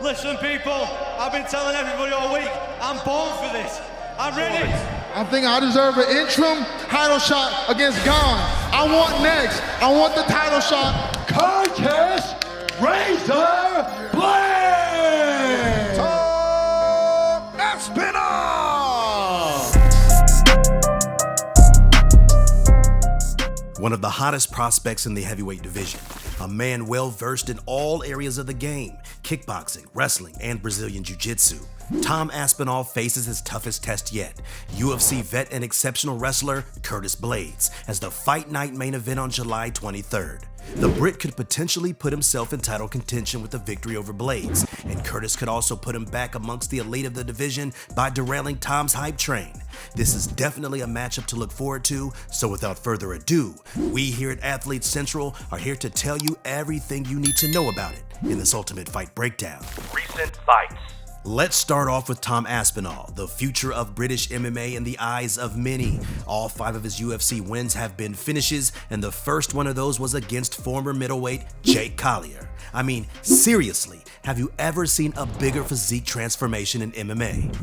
Listen, people, I've been telling everybody all week, I'm born for this. I'm ready. I think I deserve an interim title shot against Gone. I want next. I want the title shot. Curtis Razor Blaydes! Aspinall! One of the hottest prospects in the heavyweight division, a man well versed in all areas of the game, kickboxing, wrestling, and Brazilian Jiu-Jitsu. Tom Aspinall faces his toughest test yet, UFC vet and exceptional wrestler Curtis Blaydes, as the Fight Night main event on July 23rd. The Brit could potentially put himself in title contention with a victory over Blaydes, and Curtis could also put him back amongst the elite of the division by derailing Tom's hype train. This is definitely a matchup to look forward to, so without further ado, we here at Athlete Central are here to tell you everything you need to know about it in this Ultimate Fight Breakdown. Recent fights. Let's start off with Tom Aspinall, the future of British MMA in the eyes of many. All 5 of his UFC wins have been finishes, and the first one of those was against former middleweight Jake Collier. I mean, seriously, have you ever seen a bigger physique transformation in MMA?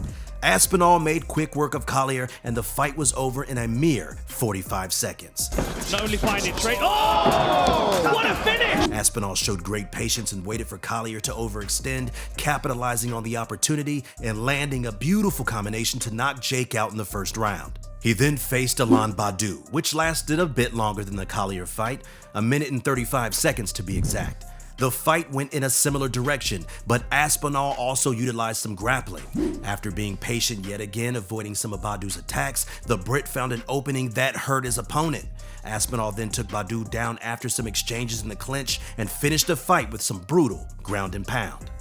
Aspinall made quick work of Collier, and the fight was over in a mere 45 seconds. Not only finding straight. Oh! What a finish! Aspinall showed great patience and waited for Collier to overextend, capitalizing on the opportunity and landing a beautiful combination to knock Jake out in the first round. He then faced Alain Badu, which lasted a bit longer than the Collier fight, a minute and 35 seconds to be exact. The fight went in a similar direction, but Aspinall also utilized some grappling. After being patient yet again, avoiding some of Badu's attacks, the Brit found an opening that hurt his opponent. Aspinall then took Badu down after some exchanges in the clinch and finished the fight with some brutal ground and pound.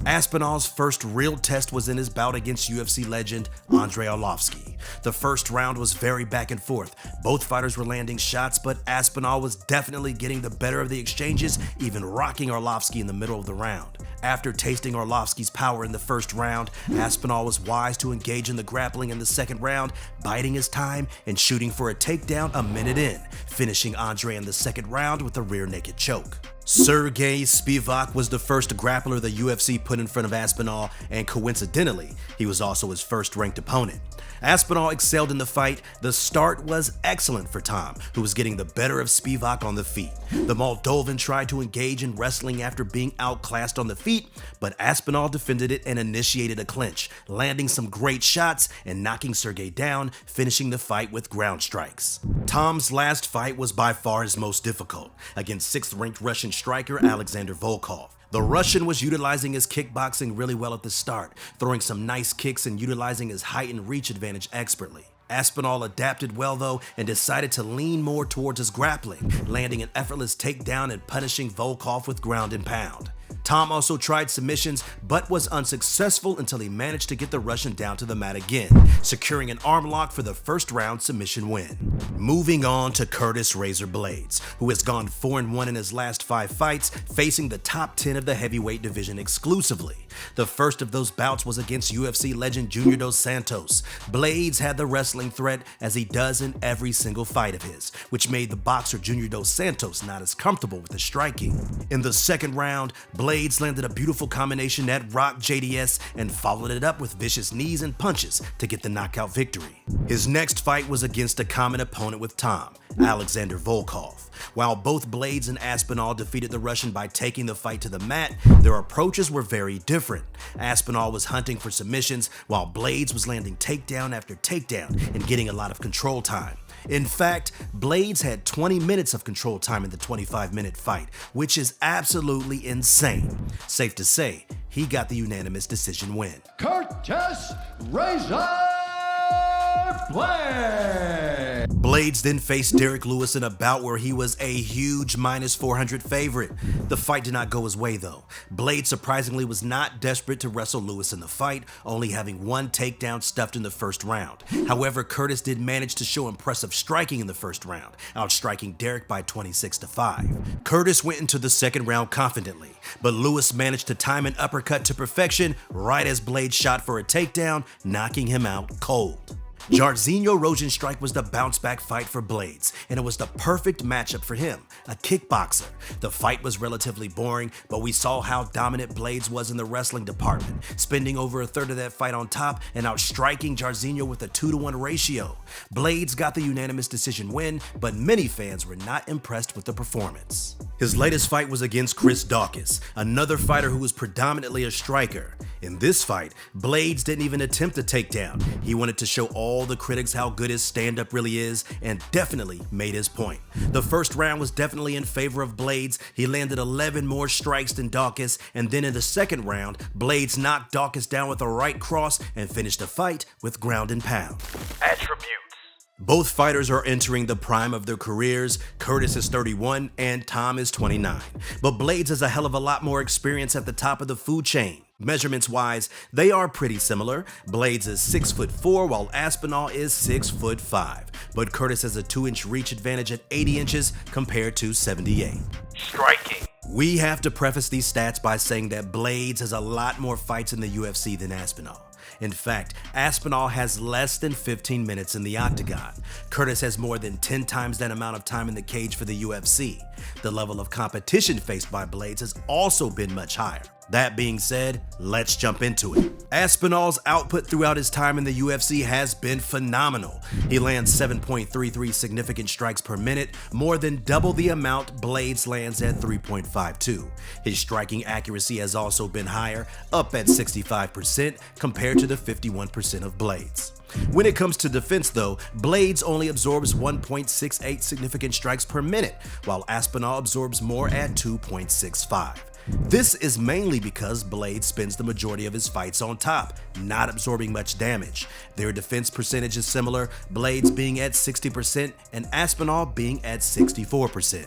Aspinall's first real test was in his bout against UFC legend Andrei Arlovski. The first round was very back and forth. Both fighters were landing shots, but Aspinall was definitely getting the better of the exchanges, even rocking Arlovski in the middle of the round. After tasting Arlovski's power in the first round, Aspinall was wise to engage in the grappling in the second round, biding his time and shooting for a takedown a minute in, finishing Andrei in the second round with a rear naked choke. Sergey Spivak was the first grappler the UFC put in front of Aspinall, and coincidentally, he was also his first ranked opponent. Aspinall excelled in the fight. The start was excellent for Tom, who was getting the better of Spivak on the feet. The Moldovan tried to engage in wrestling after being outclassed on the feet, but Aspinall defended it and initiated a clinch, landing some great shots and knocking Sergey down, finishing the fight with ground strikes. Tom's last fight was by far his most difficult, against 6th-ranked Russian striker Alexander Volkov. The Russian was utilizing his kickboxing really well at the start, throwing some nice kicks and utilizing his height and reach advantage expertly. Aspinall adapted well though and decided to lean more towards his grappling, landing an effortless takedown and punishing Volkov with ground and pound. Tom also tried submissions, but was unsuccessful until he managed to get the Russian down to the mat again, securing an arm lock for the first round submission win. Moving on to Curtis Razor Blaydes, who has gone 4-1 in his last 5 fights, facing the top 10 of the heavyweight division exclusively. The first of those bouts was against UFC legend Junior Dos Santos. Blaydes had the wrestling threat, as he does in every single fight of his, which made the boxer Junior Dos Santos not as comfortable with the striking. In the second round, Blaydes landed a beautiful combination that rocked JDS and followed it up with vicious knees and punches to get the knockout victory. His next fight was against a common opponent with Tom, Alexander Volkov. While both Blaydes and Aspinall defeated the Russian by taking the fight to the mat, their approaches were very different. Aspinall was hunting for submissions, while Blaydes was landing takedown after takedown and getting a lot of control time. In fact, Blaydes had 20 minutes of control time in the 25-minute fight, which is absolutely insane. Safe to say, he got the unanimous decision win. Curtis Razor Blaydes! Blaydes then faced Derek Lewis in a bout where he was a huge -400 favorite. The fight did not go his way though. Blaydes surprisingly was not desperate to wrestle Lewis in the fight, only having 1 takedown stuffed in the first round. However, Curtis did manage to show impressive striking in the first round, outstriking Derek by 26-5. Curtis went into the second round confidently, but Lewis managed to time an uppercut to perfection right as Blaydes shot for a takedown, knocking him out cold. Jairzinho Rosenstrike was the bounce-back fight for Blaydes, and it was the perfect matchup for him, a kickboxer. The fight was relatively boring, but we saw how dominant Blaydes was in the wrestling department, spending over a third of that fight on top and outstriking Jairzinho with a 2-to-1 ratio. Blaydes got the unanimous decision win, but many fans were not impressed with the performance. His latest fight was against Chris Dawkins, another fighter who was predominantly a striker. In this fight, Blaydes didn't even attempt a takedown. He wanted to show all the critics how good his stand-up really is, and definitely made his point. The first round was definitely in favor of Blaydes. He landed 11 more strikes than Dawkins, and then in the second round, Blaydes knocked Dawkins down with a right cross and finished the fight with ground and pound. Attributes. Both fighters are entering the prime of their careers. Curtis is 31 and Tom is 29. But Blaydes has a hell of a lot more experience at the top of the food chain. Measurements-wise, they are pretty similar. Blaydes is 6'4", while Aspinall is 6'5". But Curtis has a 2-inch reach advantage at 80 inches compared to 78. Striking. We have to preface these stats by saying that Blaydes has a lot more fights in the UFC than Aspinall. In fact, Aspinall has less than 15 minutes in the octagon. Curtis has more than 10 times that amount of time in the cage for the UFC. The level of competition faced by Blaydes has also been much higher. That being said, let's jump into it. Aspinall's output throughout his time in the UFC has been phenomenal. He lands 7.33 significant strikes per minute, more than double the amount Blaydes lands at 3.52. His striking accuracy has also been higher, up at 65% compared to the 51% of Blaydes. When it comes to defense though, Blaydes only absorbs 1.68 significant strikes per minute, while Aspinall absorbs more at 2.65. This is mainly because Blaydes spends the majority of his fights on top, not absorbing much damage. Their defense percentage is similar, Blaydes being at 60% and Aspinall being at 64%.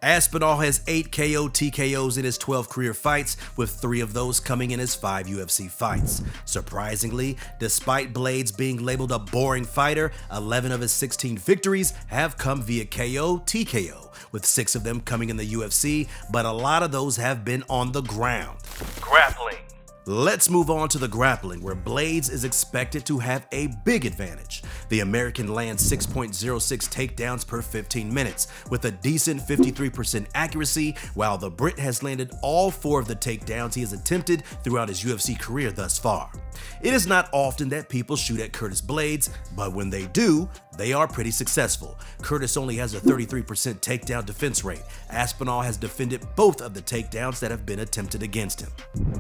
Aspinall has 8 KO TKOs in his 12 career fights, with 3 of those coming in his 5 UFC fights. Surprisingly, despite Blaydes being labeled a boring fighter, 11 of his 16 victories have come via KO TKO, with 6 of them coming in the UFC, but a lot of those have been on the ground. Grappling. Let's move on to the grappling, where Blaydes is expected to have a big advantage. The American lands 6.06 takedowns per 15 minutes, with a decent 53% accuracy, while the Brit has landed all 4 of the takedowns he has attempted throughout his UFC career thus far. It is not often that people shoot at Curtis Blaydes, but when they do, they are pretty successful. Curtis only has a 33% takedown defense rate. Aspinall has defended both of the takedowns that have been attempted against him.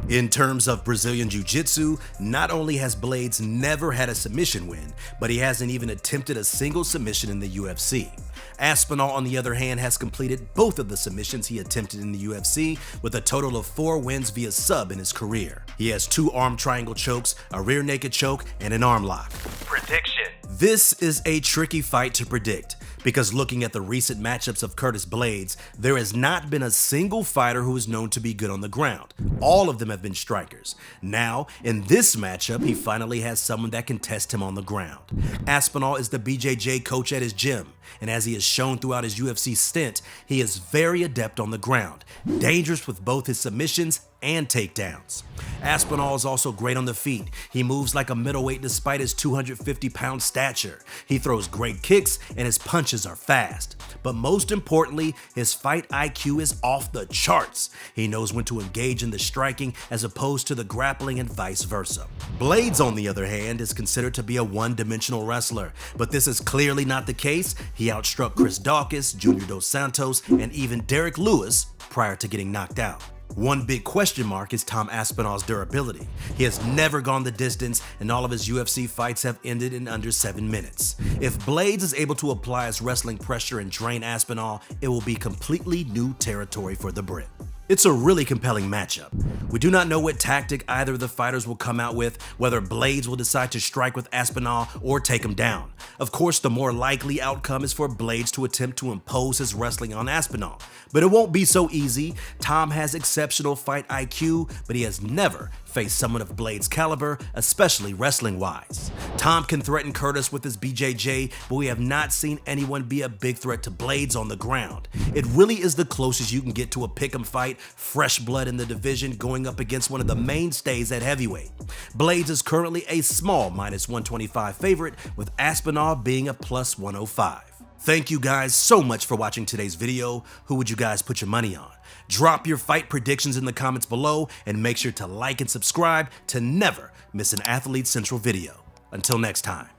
In terms of Brazilian Jiu-Jitsu, not only has Blaydes never had a submission win, but he hasn't even attempted a single submission in the UFC. Aspinall, on the other hand, has completed both of the submissions he attempted in the UFC, with a total of 4 wins via sub in his career. He has 2 arm triangle chokes, a rear naked choke, and an arm lock. Prediction. This is a tricky fight to predict, because looking at the recent matchups of Curtis Blaydes, there has not been a single fighter who is known to be good on the ground. All of them have been strikers. Now, in this matchup, he finally has someone that can test him on the ground. Aspinall is the BJJ coach at his gym, and as he has shown throughout his UFC stint, he is very adept on the ground, dangerous with both his submissions and takedowns. Aspinall is also great on the feet. He moves like a middleweight despite his 250-pound stature. He throws great kicks and his punches are fast. But most importantly, his fight IQ is off the charts. He knows when to engage in the striking as opposed to the grappling and vice versa. Blaydes, on the other hand, is considered to be a one-dimensional wrestler, but this is clearly not the case. He outstruck Chris Dawkins, Junior Dos Santos, and even Derek Lewis prior to getting knocked out. One big question mark is Tom Aspinall's durability. He has never gone the distance, and all of his UFC fights have ended in under 7 minutes. If Blaydes is able to apply his wrestling pressure and drain Aspinall, it will be completely new territory for the Brit. It's a really compelling matchup. We do not know what tactic either of the fighters will come out with, whether Blaydes will decide to strike with Aspinall or take him down. Of course, the more likely outcome is for Blaydes to attempt to impose his wrestling on Aspinall, but it won't be so easy. Tom has exceptional fight IQ, but he has never face someone of Blaydes' caliber, especially wrestling-wise. Tom can threaten Curtis with his BJJ, but we have not seen anyone be a big threat to Blaydes on the ground. It really is the closest you can get to a pick'em fight, fresh blood in the division going up against one of the mainstays at heavyweight. Blaydes is currently a small -125 favorite, with Aspinall being a +105. Thank you guys so much for watching today's video. Who would you guys put your money on? Drop your fight predictions in the comments below and make sure to like and subscribe to never miss an Athlete Central video. Until next time.